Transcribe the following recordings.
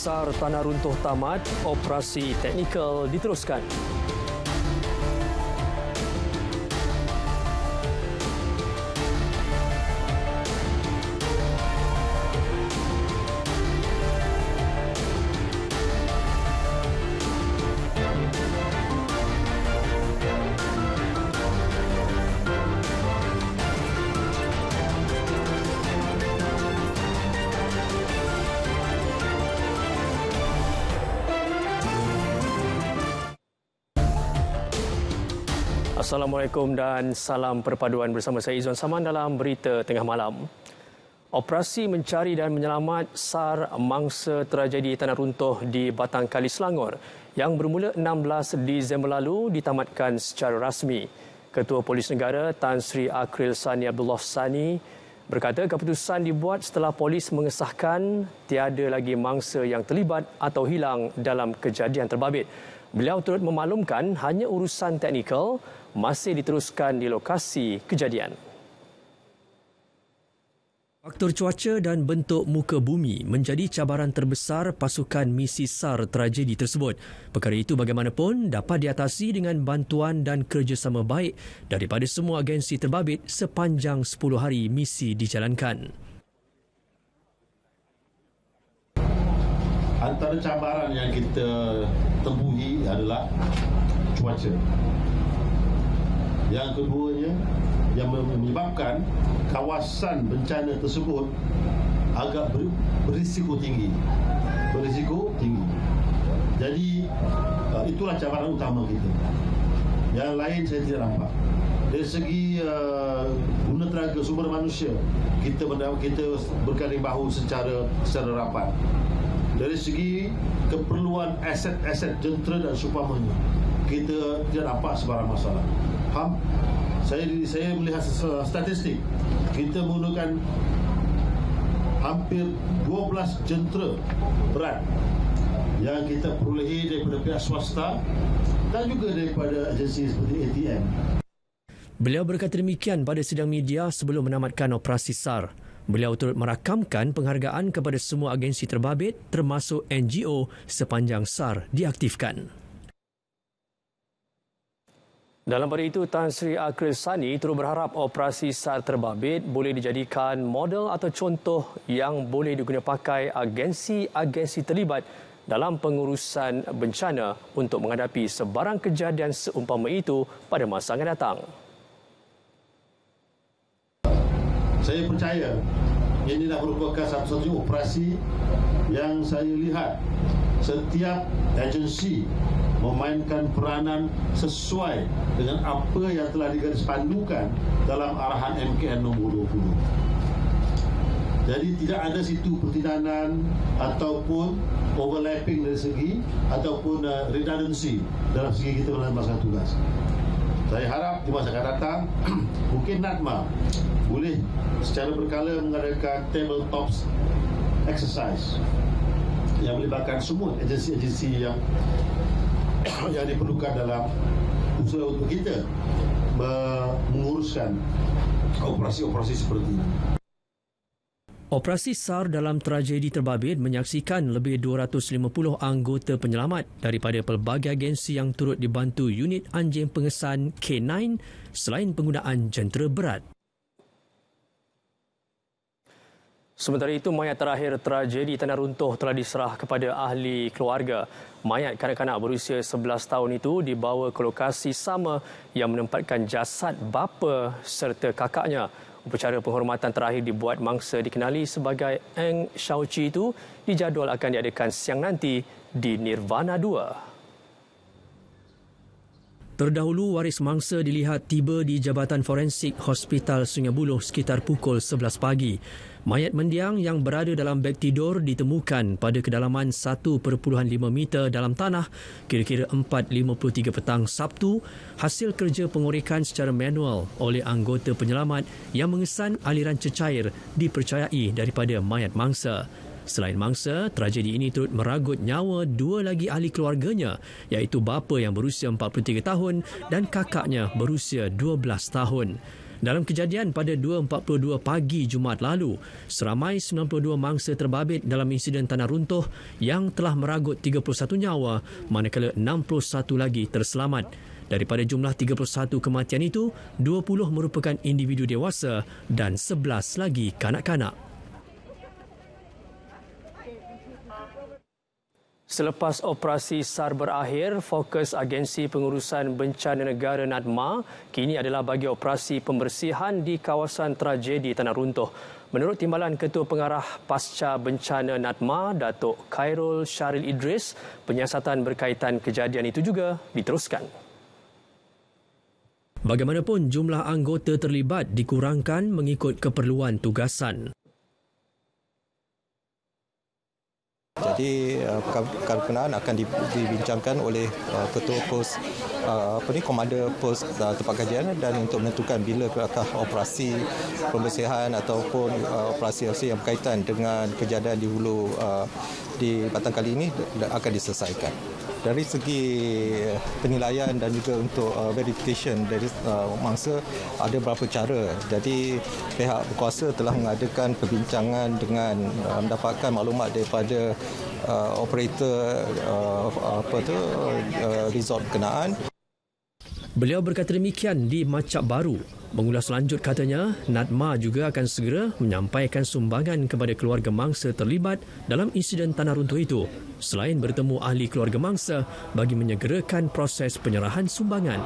SAR Tanah Runtuh tamat, operasi teknikal diteruskan. Assalamualaikum dan salam perpaduan bersama saya Izzuan Saman dalam Berita Tengah Malam. Operasi mencari dan menyelamat SAR mangsa tragedi tanah runtuh di Batang Kali Selangor yang bermula 16 Disember lalu ditamatkan secara rasmi. Ketua Polis Negara Tan Sri Akril Sani Abdullah Sani berkata keputusan dibuat setelah polis mengesahkan tiada lagi mangsa yang terlibat atau hilang dalam kejadian terbabit. Beliau turut memaklumkan hanya urusan teknikal masih diteruskan di lokasi kejadian. Faktor cuaca dan bentuk muka bumi menjadi cabaran terbesar pasukan misi SAR tragedi tersebut. Perkara itu bagaimanapun dapat diatasi dengan bantuan dan kerjasama baik daripada semua agensi terbabit sepanjang 10 hari misi dijalankan. Antara cabaran yang kita tempuhi adalah cuaca. Yang keduanya yang menyebabkan kawasan bencana tersebut agak berisiko tinggi. Jadi itulah cabaran utama kita. Yang lain saya tidak nampak. Dari segi guna tenaga sumber manusia, kita berganding bahu secara rapat. Dari segi keperluan aset-aset jentera dan seumpamanya, kita tidak nampak sebarang masalah. Saya melihat statistik, kita menggunakan hampir 12 jentera berat yang kita perolehi daripada pihak swasta dan juga daripada agensi seperti ATM. Beliau berkata demikian pada sidang media sebelum menamatkan operasi SAR. Beliau turut merakamkan penghargaan kepada semua agensi terbabit termasuk NGO sepanjang SAR diaktifkan. Dalam pada itu, Tan Sri Akril Sani turut berharap operasi SAR terbabit boleh dijadikan model atau contoh yang boleh diguna pakai agensi-agensi terlibat dalam pengurusan bencana untuk menghadapi sebarang kejadian seumpama itu pada masa akan datang. Saya percaya inilah merupakan satu-satunya operasi yang saya lihat setiap agensi memainkan peranan sesuai dengan apa yang telah digarispandukan dalam arahan MKN nombor 20. Jadi tidak ada situ pertidanan ataupun overlapping dari segi ataupun redundancy dalam segi kita melaksanakan tugas. Saya harap di masa akan datang mungkin NADMA boleh secara berkala mengadakan tabletops exercise yang melibatkan semua agensi-agensi yang diperlukan dalam usaha untuk kita menguruskan operasi-operasi seperti ini. Operasi SAR dalam tragedi terbabit menyaksikan lebih 250 anggota penyelamat daripada pelbagai agensi yang turut dibantu unit anjing pengesan K9 selain penggunaan jentera berat. Sementara itu, mayat terakhir tragedi tanah runtuh telah diserah kepada ahli keluarga. Mayat kanak-kanak berusia 11 tahun itu dibawa ke lokasi sama yang menempatkan jasad bapa serta kakaknya. Upacara penghormatan terakhir dibuat mangsa dikenali sebagai Eng Shauchi itu dijadual akan diadakan siang nanti di Nirvana 2. Terdahulu, waris mangsa dilihat tiba di Jabatan Forensik Hospital Sungai Buloh sekitar pukul 11 pagi. Mayat mendiang yang berada dalam beg tidur ditemukan pada kedalaman 1.5 meter dalam tanah kira-kira 4.53 petang Sabtu hasil kerja pengorekan secara manual oleh anggota penyelamat yang mengesan aliran cecair dipercayai daripada mayat mangsa. Selain mangsa, tragedi ini turut meragut nyawa dua lagi ahli keluarganya iaitu bapa yang berusia 43 tahun dan kakaknya berusia 12 tahun. Dalam kejadian pada 2.42 pagi Jumaat lalu, seramai 92 mangsa terbabit dalam insiden tanah runtuh yang telah meragut 31 nyawa, manakala 61 lagi terselamat. Daripada jumlah 31 kematian itu, 20 merupakan individu dewasa dan 11 lagi kanak-kanak. Selepas operasi SAR berakhir, fokus Agensi Pengurusan Bencana Negara NADMA kini adalah bagi operasi pembersihan di kawasan tragedi tanah runtuh. Menurut Timbalan Ketua Pengarah Pasca Bencana NADMA, Datuk Khairul Syaril Idris, penyiasatan berkaitan kejadian itu juga diteruskan. Bagaimanapun, jumlah anggota terlibat dikurangkan mengikut keperluan tugasan. Jadi perkara berkenaan akan dibincangkan oleh ketua pos komander pos tempat kajian dan untuk menentukan bila kelakar operasi pembersihan ataupun operasi yang berkaitan dengan kejadian di hulu di Batang kali ini akan diselesaikan. Dari segi penilaian dan juga untuk verification dari mangsa ada beberapa cara. Jadi pihak berkuasa telah mengadakan perbincangan dengan mendapatkan maklumat daripada operator resort berkenaan. Beliau berkata demikian di Macap Baru. Mengulas lanjut katanya, NADMA juga akan segera menyampaikan sumbangan kepada keluarga mangsa terlibat dalam insiden tanah runtuh itu, selain bertemu ahli keluarga mangsa bagi menyegerakan proses penyerahan sumbangan.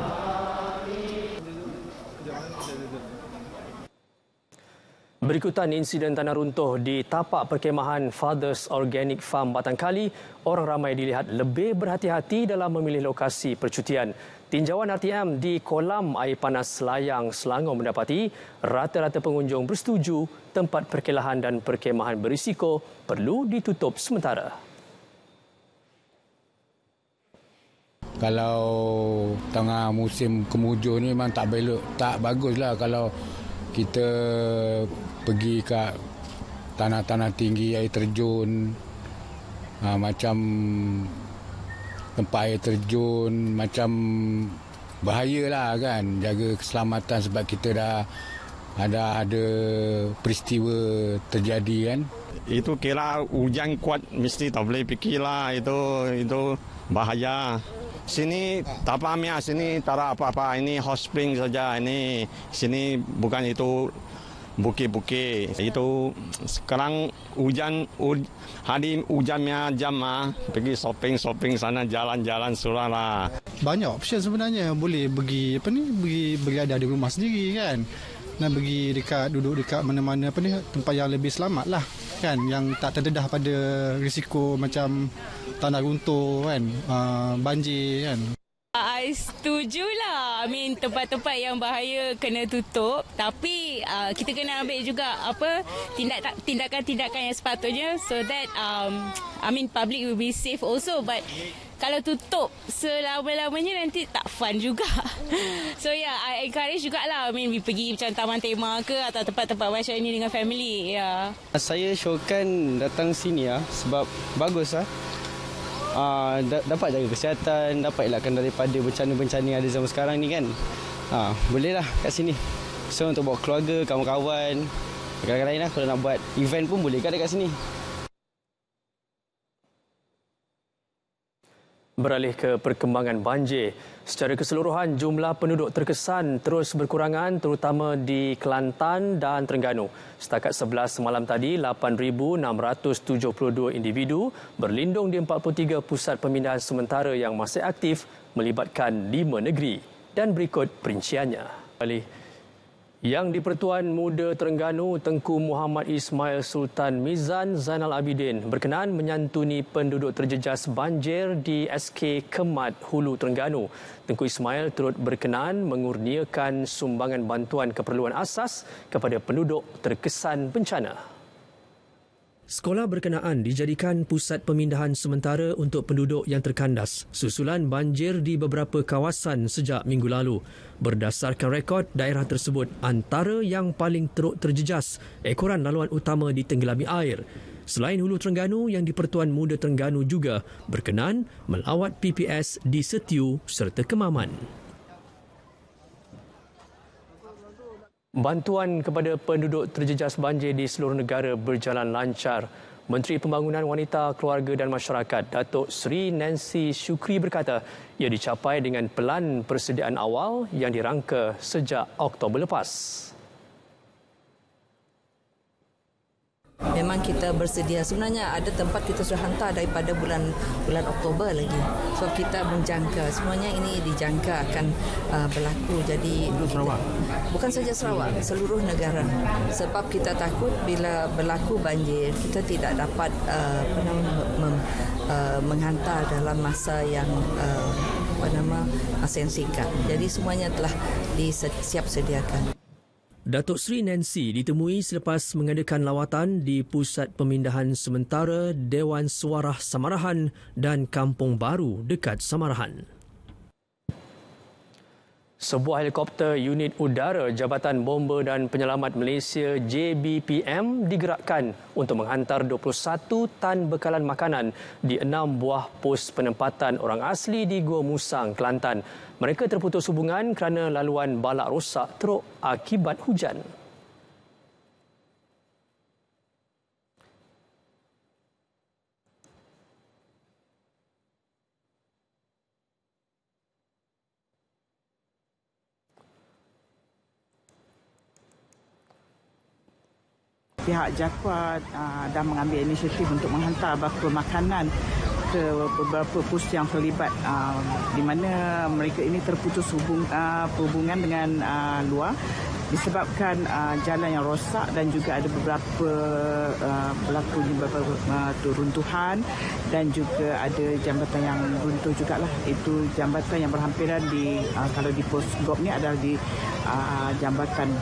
Berikutan insiden tanah runtuh di tapak perkemahan Fathers Organic Farm Batang Kali, orang ramai dilihat lebih berhati-hati dalam memilih lokasi percutian. Tinjauan RTM di kolam air panas Selayang, Selangor mendapati rata-rata pengunjung bersetuju tempat perkelahan dan perkemahan berisiko perlu ditutup sementara. Kalau tengah musim kemujur ni memang tak baguslah kalau kita pergi ke tanah-tanah tinggi, air terjun, macam tempat air terjun, macam bahayalah kan, jaga keselamatan sebab kita dah ada peristiwa terjadi kan. Itu kira hujan kuat mesti tak boleh fikirlah, itu bahaya. Sini tapamnya sini tak ada apa-apa, ini hot spring saja, ini sini bukan itu bukit-bukit. Itu sekarang hari hujannya jam pergi shopping sana, jalan-jalan surah. Banyak option sebenarnya, boleh pergi berada di rumah sendiri kan. Dan pergi duduk dekat mana-mana tempat yang lebih selamat lah kan, yang tak terdedah pada risiko macam tanah runtuh kan, banjir kan. I setujulah. Tempat-tempat yang bahaya kena tutup, tapi kita kena ambil juga tindakan-tindakan yang sepatutnya so that public will be safe also. But kalau tutup selama-lamanya nanti tak fun juga. So I encourage jugalah pergi macam taman tema ke atau tempat-tempat macam ini dengan family. Saya syorkan datang sini sebab bagus dapat jaga kesihatan, dapat elakkan daripada bencana-bencana yang ada zaman sekarang ni kan. Bolehlah kat sini. So untuk bawa keluarga, kawan-kawan, kadang-kadang lain kalau nak buat event pun boleh kat sini. Beralih ke perkembangan banjir. Secara keseluruhan, jumlah penduduk terkesan terus berkurangan terutama di Kelantan dan Terengganu. Setakat 11 malam tadi, 8,672 individu berlindung di 43 pusat pemindahan sementara yang masih aktif melibatkan 5 negeri. Dan berikut perinciannya. Yang di-Pertuan Muda Terengganu, Tengku Muhammad Ismail Sultan Mizan Zainal Abidin berkenan menyantuni penduduk terjejas banjir di SK Kemat Hulu Terengganu. Tengku Ismail turut berkenan mengurniakan sumbangan bantuan keperluan asas kepada penduduk terkesan bencana. Sekolah berkenaan dijadikan pusat pemindahan sementara untuk penduduk yang terkandas susulan banjir di beberapa kawasan sejak minggu lalu. Berdasarkan rekod, daerah tersebut antara yang paling teruk terjejas ekoran laluan utama ditenggelami air. Selain Hulu Terengganu, yang di-Pertuan Muda Terengganu juga berkenan melawat PPS di Setiu serta Kemaman. Bantuan kepada penduduk terjejas banjir di seluruh negara berjalan lancar. Menteri Pembangunan Wanita, Keluarga dan Masyarakat, Datuk Seri Nancy Shukri berkata ia dicapai dengan pelan persediaan awal yang dirangka sejak Oktober lepas. Memang kita bersedia. Sebenarnya ada tempat kita sudah hantar daripada bulan Oktober lagi. Sebab kita menjangka. Semuanya ini dijangka akan berlaku. Jadi bukan saja Sarawak, seluruh negara. Sebab kita takut bila berlaku banjir, kita tidak dapat menghantar dalam masa yang masa yang singkat. Jadi semuanya telah disiap sediakan. Datuk Seri Nancy ditemui selepas mengadakan lawatan di Pusat Pemindahan Sementara Dewan Suarah Samarahan dan Kampung Baru dekat Samarahan. Sebuah helikopter unit udara Jabatan Bomba dan Penyelamat Malaysia JBPM digerakkan untuk menghantar 21 tan bekalan makanan di 6 buah pos penempatan orang asli di Gua Musang, Kelantan. Mereka terputus hubungan kerana laluan balak rosak teruk akibat hujan. Pihak JAKUA dah mengambil inisiatif untuk menghantar bakul makanan ke beberapa pos yang terlibat di mana mereka ini terputus hubungan dengan luar disebabkan jalan yang rosak dan juga ada beberapa berlaku runtuhan dan juga ada jambatan yang runtuh jugalah. Itu jambatan yang berhampiran di kalau di pos GOP ni adalah di jambatan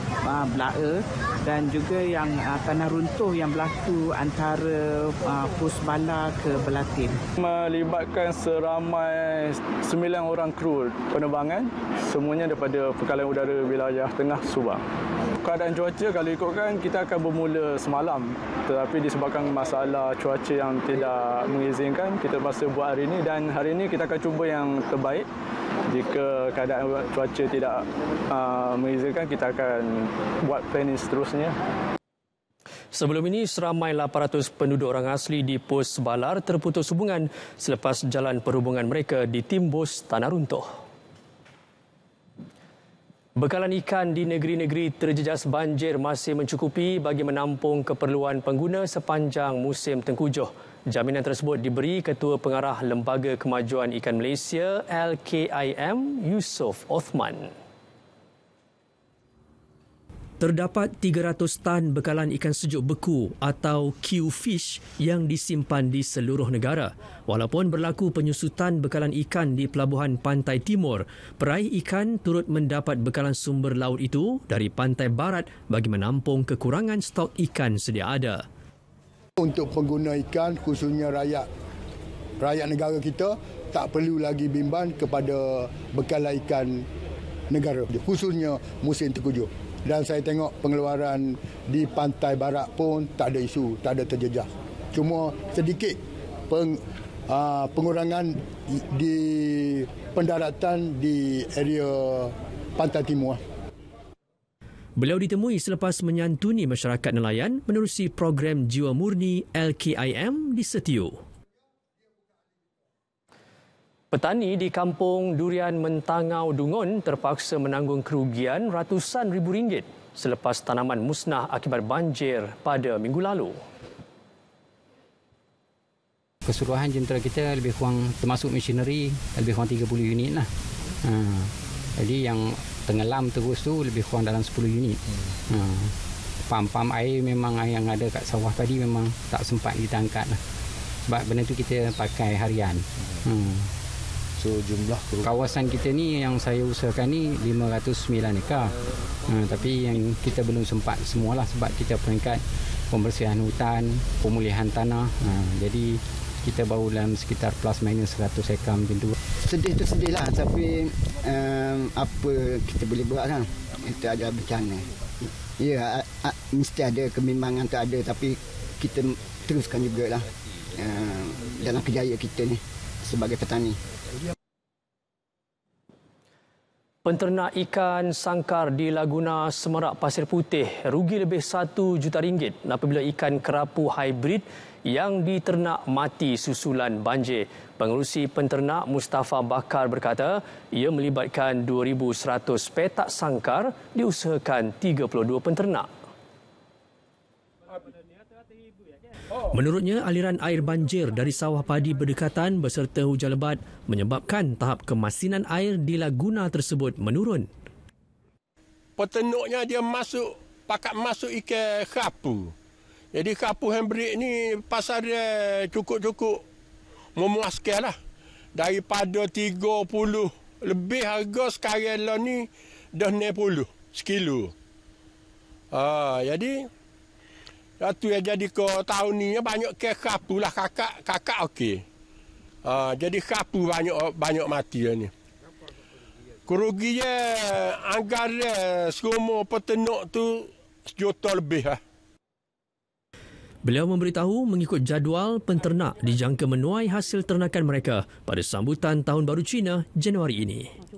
Belaa dan juga yang tanah runtuh yang berlaku antara pos Bala ke Belatin. Melibatkan seramai 9 orang kru penerbangan, semuanya daripada Pangkalan Udara Wilayah Tengah Subang. Keadaan cuaca kalau ikutkan kita akan bermula semalam, tetapi disebabkan masalah cuaca yang tidak mengizinkan, kita terpaksa buat hari ini dan hari ini kita akan cuba yang terbaik. Jika keadaan cuaca tidak mengizinkan, kita akan buat planning seterusnya. Sebelum ini, seramai 800 penduduk orang asli di Pos Balar terputus hubungan selepas jalan perhubungan mereka ditimbus tanah runtuh. Bekalan ikan di negeri-negeri terjejas banjir masih mencukupi bagi menampung keperluan pengguna sepanjang musim tengkujuh. Jaminan tersebut diberi Ketua Pengarah Lembaga Kemajuan Ikan Malaysia LKIM, Yusof Othman. Terdapat 300 tan bekalan ikan sejuk beku atau Q-Fish yang disimpan di seluruh negara. Walaupun berlaku penyusutan bekalan ikan di Pelabuhan Pantai Timur, peraih ikan turut mendapat bekalan sumber laut itu dari Pantai Barat bagi menampung kekurangan stok ikan sedia ada. Untuk pengguna ikan, khususnya rakyat negara kita, tak perlu lagi bimbang kepada bekalan ikan negara, khususnya musim tengkujuh. Dan saya tengok pengeluaran di Pantai Barat pun tak ada isu, tak ada terjejas. Cuma sedikit pengurangan di pendaratan di area Pantai Timur. Beliau ditemui selepas menyantuni masyarakat nelayan menerusi program Jiwa Murni LKIM di Setiu. Petani di kampung Durian Mentangau Dungun terpaksa menanggung kerugian ratusan ribu ringgit selepas tanaman musnah akibat banjir pada minggu lalu. Keseluruhan jentera kita lebih kurang termasuk machinery lebih kurang 30 unit lah. Jadi yang tenggelam terus tu lebih kurang dalam 10 unit. Pam-pam air memang yang ada kat sawah tadi memang tak sempat kita angkat lah. Sebab benda tu kita pakai harian. So jumlah kawasan kita ni yang saya usahakan ni 509 ekar. Tapi yang kita belum sempat semualah sebab kita peringkat pembersihan hutan, pemulihan tanah. Jadi kita baru dalam sekitar plus minus 100 ekar macam tu. Sedih tu sedih lah, tapi apa kita boleh buat kan? Itu ada bencana. Ya, mesti ada kebimbangan tu ada, tapi kita teruskan jugalah dalam kerjaya kita ni sebagai petani. Penternak ikan sangkar di Laguna Semerak Pasir Putih rugi lebih RM1 juta apabila ikan kerapu hybrid yang diternak mati susulan banjir. Pengerusi penternak Mustafa Bakar berkata ia melibatkan 2,100 petak sangkar diusahakan 32 penternak. Menurutnya, aliran air banjir dari sawah padi berdekatan beserta hujan lebat menyebabkan tahap kemasinan air di laguna tersebut menurun. Peternaknya dia pakat masuk ikan kerapu. Jadi kerapu hybrid ni pasal dia cukup-cukup memuaskan lah. Daripada 30 lebih harga sekarang lah ni dah 60 sekilo. Jadi itu yang jadi ke tahun ni banyak kerapu lah kakak okey. Jadi kerapu banyak mati lah ni. Kerugian anggaran semua peternak tu RM1 juta lebih lah. Beliau memberitahu mengikut jadual penternak dijangka menuai hasil ternakan mereka pada sambutan Tahun Baru Cina Januari ini.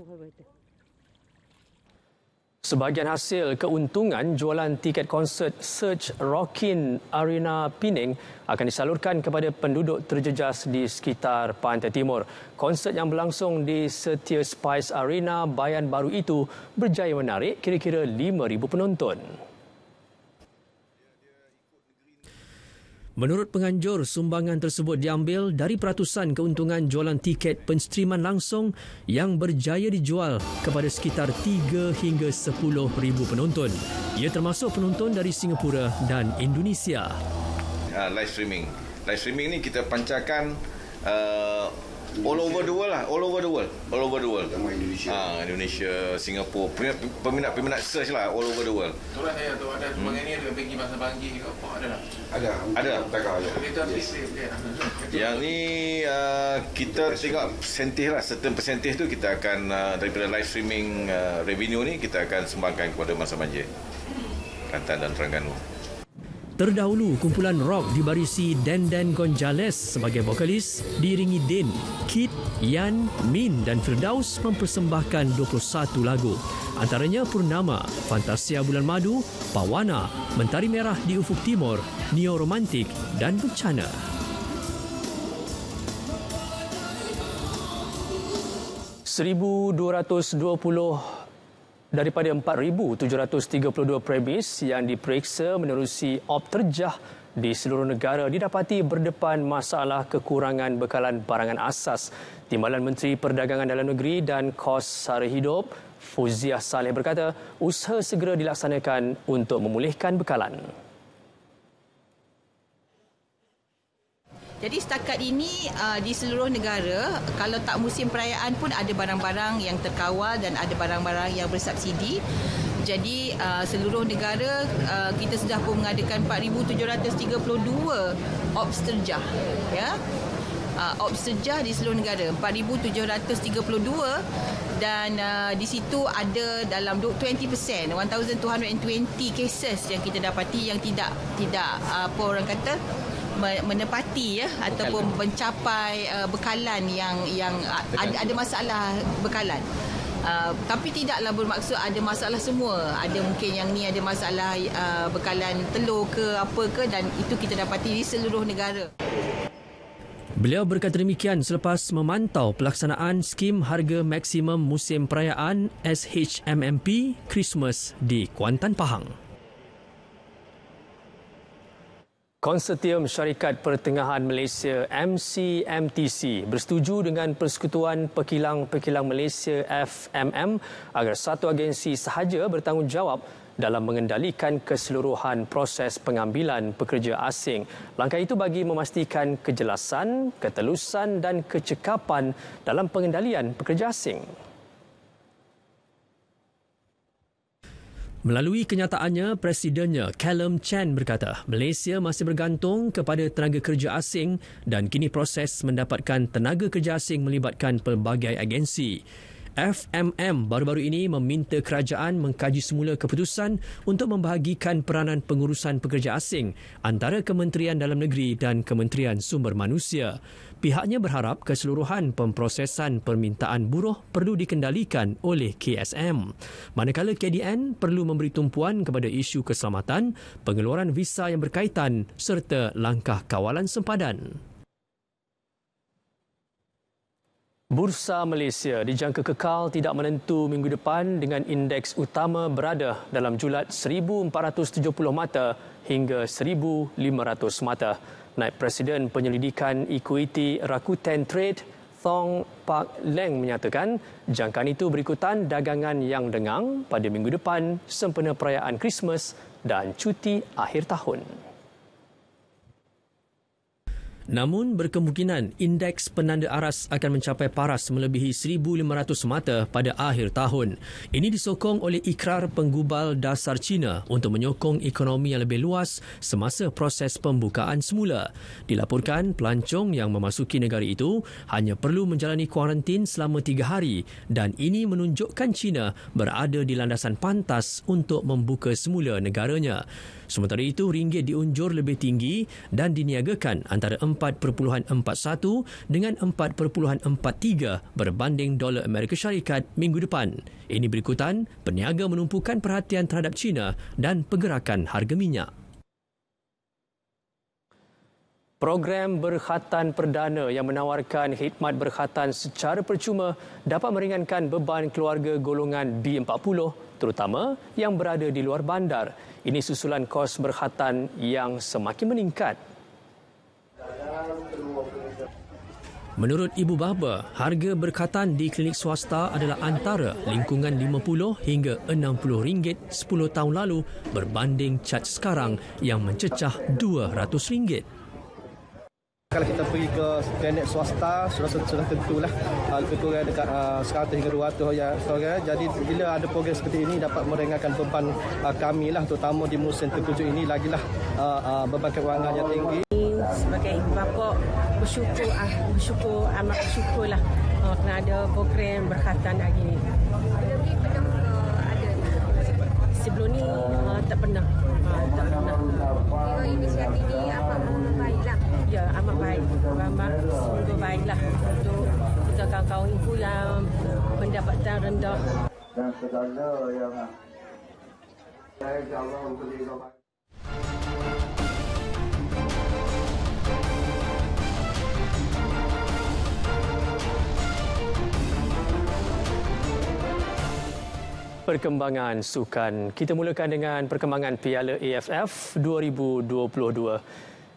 Sebahagian hasil keuntungan jualan tiket konsert Search Rockin Arena Pening akan disalurkan kepada penduduk terjejas di sekitar Pantai Timur. Konsert yang berlangsung di Setia Spice Arena Bayan Baru itu berjaya menarik kira-kira 5,000 penonton. Menurut penganjur, sumbangan tersebut diambil dari peratusan keuntungan jualan tiket penstriman langsung yang berjaya dijual kepada sekitar 3 hingga 10,000 penonton. Ia termasuk penonton dari Singapura dan Indonesia. Live streaming ni kita pancarkan all over the world lah, all over the world. Indonesia, Singapura, peminat search lah, all over the world. Itulah saya tu ada sebagainya dia pergi masa banjir ke apa ada tak? Ada. Yes. Yang ni kita tengok persentage lah, certain percentage tu kita akan daripada live streaming revenue ni kita akan sumbangkan kepada masa banjir Kelantan dan Terengganu. Terdahulu, kumpulan rock dibarisi Dan Gonzalez sebagai vokalis, diiringi Din, Kit, Yan, Min dan Firdaus mempersembahkan 21 lagu. Antaranya Purnama, Fantasia Bulan Madu, Pawana, Mentari Merah di Ufuk Timur, Neo Romantik dan Bencana. $1,220 daripada 4,732 premis yang diperiksa menerusi op terjah di seluruh negara didapati berdepan masalah kekurangan bekalan barangan asas. Timbalan Menteri Perdagangan Dalam Negeri dan Kos Sara Hidup, Fauziah Saleh berkata, usaha segera dilaksanakan untuk memulihkan bekalan. Jadi setakat ini di seluruh negara, kalau tak musim perayaan pun ada barang-barang yang terkawal dan ada barang-barang yang bersubsidi. Jadi seluruh negara kita sudah pun mengadakan 4,732 ops terjah. Ya? Ops terjah di seluruh negara, 4,732 dan di situ ada dalam 20%, 1,220 cases yang kita dapati yang tidak apa orang kata menepati ataupun mencapai bekalan yang ada masalah bekalan. Tapi tidaklah bermaksud ada masalah semua. Ada mungkin yang ni ada masalah bekalan telur ke apa ke, dan itu kita dapati di seluruh negara. Beliau berkata demikian selepas memantau pelaksanaan skim harga maksimum musim perayaan SHMMP Christmas di Kuantan, Pahang. Konsortium Syarikat Pertengahan Malaysia MCMTC bersetuju dengan Persekutuan Pekilang-Pekilang Malaysia FMM agar satu agensi sahaja bertanggungjawab dalam mengendalikan keseluruhan proses pengambilan pekerja asing. Langkah itu bagi memastikan kejelasan, ketelusan dan kecekapan dalam pengendalian pekerja asing. Melalui kenyataannya, Presidennya Callum Chan berkata Malaysia masih bergantung kepada tenaga kerja asing dan kini proses mendapatkan tenaga kerja asing melibatkan pelbagai agensi. FMM baru-baru ini meminta kerajaan mengkaji semula keputusan untuk membahagikan peranan pengurusan pekerja asing antara Kementerian Dalam Negeri dan Kementerian Sumber Manusia. Pihaknya berharap keseluruhan pemprosesan permintaan buruh perlu dikendalikan oleh KSM. Manakala KDN perlu memberi tumpuan kepada isu keselamatan, pengeluaran visa yang berkaitan serta langkah kawalan sempadan. Bursa Malaysia dijangka kekal tidak menentu minggu depan dengan indeks utama berada dalam julat 1,470 mata hingga 1,500 mata. Naib Presiden Penyelidikan Equity Rakuten Trade, Thong Pak Leng menyatakan jangkaan itu berikutan dagangan yang dengang pada minggu depan sempena perayaan Krismas dan cuti akhir tahun. Namun berkemungkinan indeks penanda aras akan mencapai paras melebihi 1,500 mata pada akhir tahun. Ini disokong oleh ikrar penggubal dasar China untuk menyokong ekonomi yang lebih luas semasa proses pembukaan semula. Dilaporkan pelancong yang memasuki negara itu hanya perlu menjalani kuarantin selama 3 hari dan ini menunjukkan China berada di landasan pantas untuk membuka semula negaranya. Sementara itu, ringgit diunjur lebih tinggi dan diniagakan antara 4.41 dengan 4.43 berbanding dolar Amerika Syarikat minggu depan. Ini berikutan peniaga menumpukan perhatian terhadap China dan pergerakan harga minyak. Program berkhatan perdana yang menawarkan khidmat berkhatan secara percuma dapat meringankan beban keluarga golongan B40 terutama yang berada di luar bandar. Ini susulan kos berkhatan yang semakin meningkat. Menurut Ibu Baba, harga berkhatan di klinik swasta adalah antara lingkungan RM50 hingga RM60 10 tahun lalu berbanding caj sekarang yang mencecah RM200. Kalau kita pergi ke klinik swasta, sudah tentulah lebih kurang dekat 100 hingga 200 ya. Jadi bila ada program seperti ini dapat meringankan beban kami lah, terutama di musim terkejut ini lagilah beban kewangan yang tinggi. Sebagai ibu bapa amat bersyukurlah kerana ada program berkhatan hari ini. Lebih pernah ada sebelum ni tak pernah. Inisiatif ini amat baiklah. Ya, amat baik. Amat sungguh baiklah untuk kita kawan-kawan ibu yang pendapatan rendah. Dan segala yang Allah beri rahmat. Perkembangan sukan. Kita mulakan dengan perkembangan Piala AFF 2022.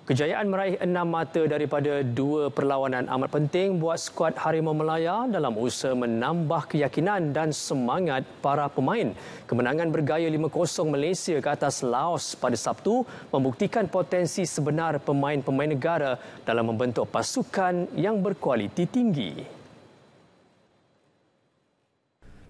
Kejayaan meraih 6 mata daripada 2 perlawanan amat penting buat skuad Harimau Melaya dalam usaha menambah keyakinan dan semangat para pemain. Kemenangan bergaya 5-0 Malaysia ke atas Laos pada Sabtu membuktikan potensi sebenar pemain-pemain negara dalam membentuk pasukan yang berkualiti tinggi.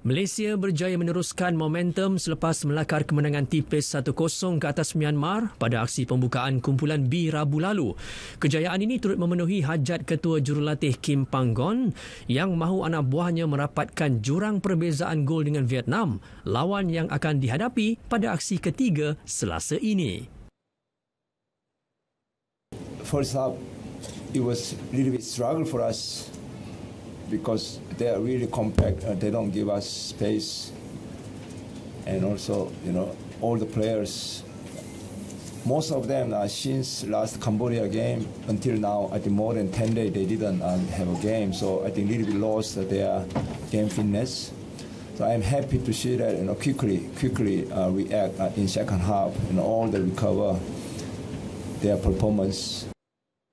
Malaysia berjaya meneruskan momentum selepas melakar kemenangan tipis 1-0 ke atas Myanmar pada aksi pembukaan kumpulan B Rabu lalu. Kejayaan ini turut memenuhi hajat Ketua Jurulatih Kim Panggon yang mahu anak buahnya merapatkan jurang perbezaan gol dengan Vietnam, lawan yang akan dihadapi pada aksi ketiga Selasa ini. First half, it was a little bit struggle for us. Because they are really compact, they don't give us space, and also, all the players, most of them since last Cambodia game until now, I think more than 10 days they didn't have a game, so I think little bit lost their game fitness. So I'm happy to see that quickly react in second half and all the recover their performance.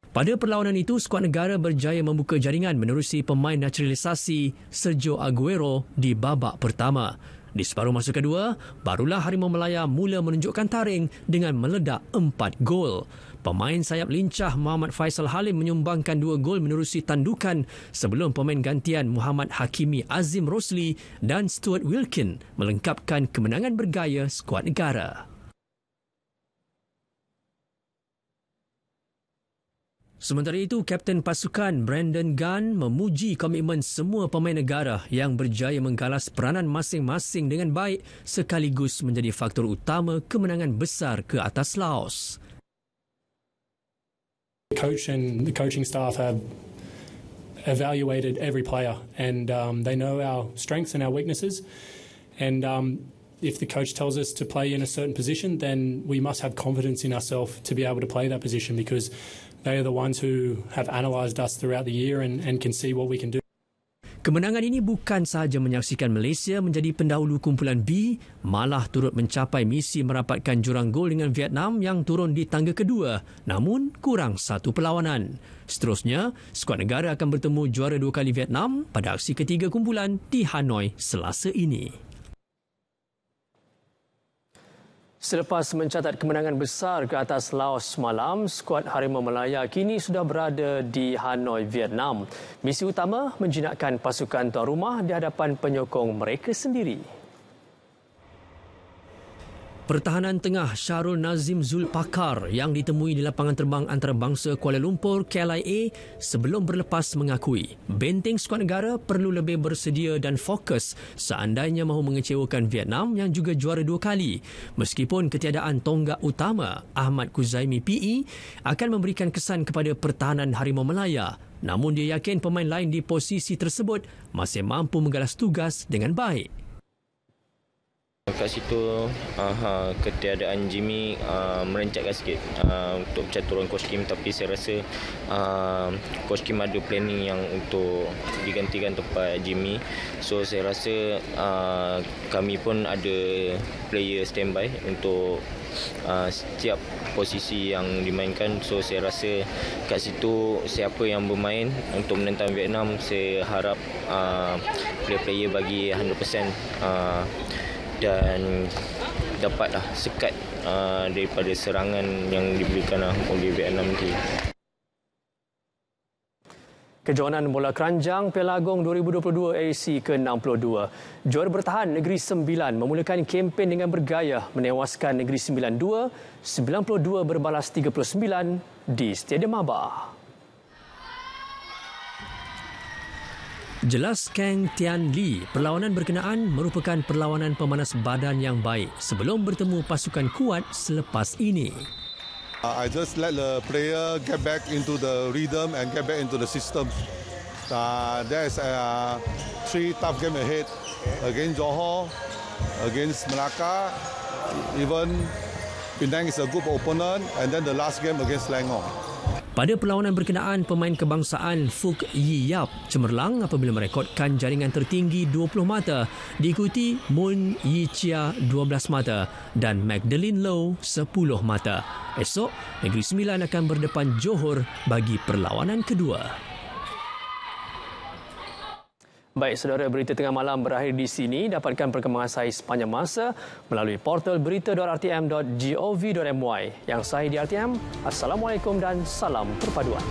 Pada perlawanan itu, skuad negara berjaya membuka jaringan menerusi pemain naturalisasi Sergio Aguero di babak pertama. Di separuh masa kedua, barulah Harimau Melaya mula menunjukkan taring dengan meledak 4 gol. Pemain sayap lincah Muhammad Faisal Halim menyumbangkan 2 gol menerusi tandukan sebelum pemain gantian Muhammad Hakimi Azim Rosli dan Stuart Wilkin melengkapkan kemenangan bergaya skuad negara. Sementara itu, Kapten pasukan Brandon Gunn memuji komitmen semua pemain negara yang berjaya menggalas peranan masing-masing dengan baik sekaligus menjadi faktor utama kemenangan besar ke atas Laos. The coach and the coaching staff have evaluated every player and they know our strengths and our weaknesses. And if the coach tells us to play in a certain position, then we must have confidence in ourselves to be able to play that position because they are the ones who have analysed us throughout the year and can see what we can do. Kemenangan ini bukan sahaja menyaksikan Malaysia menjadi pendahulu kumpulan B, malah turut mencapai misi merapatkan jurang gol dengan Vietnam yang turun di tangga kedua, namun kurang satu perlawanan. Seterusnya, skuad negara akan bertemu juara 2 kali Vietnam pada aksi ketiga kumpulan di Hanoi Selasa ini. Selepas mencatat kemenangan besar ke atas Laos semalam, skuad Harimau Melaya kini sudah berada di Hanoi, Vietnam. Misi utama menjinakkan pasukan tuan rumah di hadapan penyokong mereka sendiri. Pertahanan tengah Syarul Nazim Zulpakar yang ditemui di lapangan terbang antarabangsa Kuala Lumpur KLIA sebelum berlepas mengakui benteng skuad negara perlu lebih bersedia dan fokus seandainya mahu mengecewakan Vietnam yang juga juara 2 kali. Meskipun ketiadaan tonggak utama Ahmad Kuzaimi PE akan memberikan kesan kepada pertahanan Harimau Melaya, namun dia yakin pemain lain di posisi tersebut masih mampu menggalas tugas dengan baik. Kat situ ketiadaan Jimmy merencatkan sikit untuk percaturan Coach Kim, tapi saya rasa Coach Kim ada planning yang untuk digantikan tempat Jimmy. So saya rasa kami pun ada player standby untuk setiap posisi yang dimainkan. So saya rasa kat situ siapa yang bermain untuk menentang Vietnam, saya harap player-player bagi 100% dan dapatlah sekat daripada serangan yang diberikan oleh Vietnam nanti. Kejohanan Bola Keranjang Piala Agong 2022 AAC ke-62. Juara bertahan Negeri Sembilan memulakan kempen dengan bergaya menewaskan Negeri Sembilan 2, 92 berbalas 39 di Stadium Mabah. Jelas Kang Tian Lee, perlawanan berkenaan merupakan perlawanan pemanas badan yang baik sebelum bertemu pasukan kuat selepas ini. I just let the player get back into the rhythm and get back into the system. There's 3 tough games ahead against Johor, against Melaka, even Penang is a good opponent, and then the last game against Selangor. Pada perlawanan berkenaan, pemain kebangsaan Fuk Yi Yap cemerlang apabila merekodkan jaringan tertinggi 20 mata, diikuti Moon Yi Chia 12 mata dan Magdalene Low 10 mata. Esok, Negeri Sembilan akan berdepan Johor bagi perlawanan kedua. Baik, saudara, berita tengah malam berakhir di sini. Dapatkan perkembangan saya sepanjang masa melalui portal berita.rtm.gov.my. Yang saya di RTM, Assalamualaikum dan salam perpaduan.